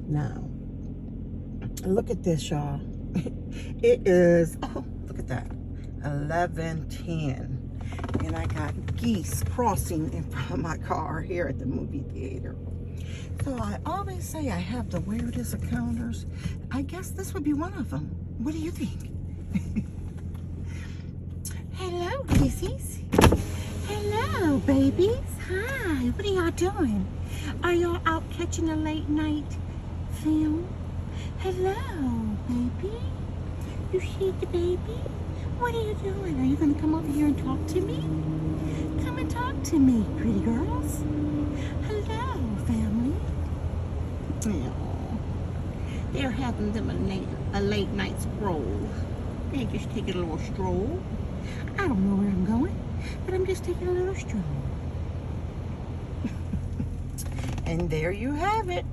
Now, look at this, y'all. It is, oh, look at that, 11:10. And I got geese crossing in front of my car here at the movie theater. So I always say I have the weirdest encounters. I guess this would be one of them. What do you think? Hello, geesies. Hello, babies. Hi, what are y'all doing? Are y'all out catching a late night film? Hello, baby. You see the baby? What are you doing? Are you going to come over here and talk to me? Come and talk to me, pretty girls. Hello, family. Oh, they're having them a late night stroll. They're just taking a little stroll. I don't know where I'm going, but I'm just taking a little stroll. And there you have it.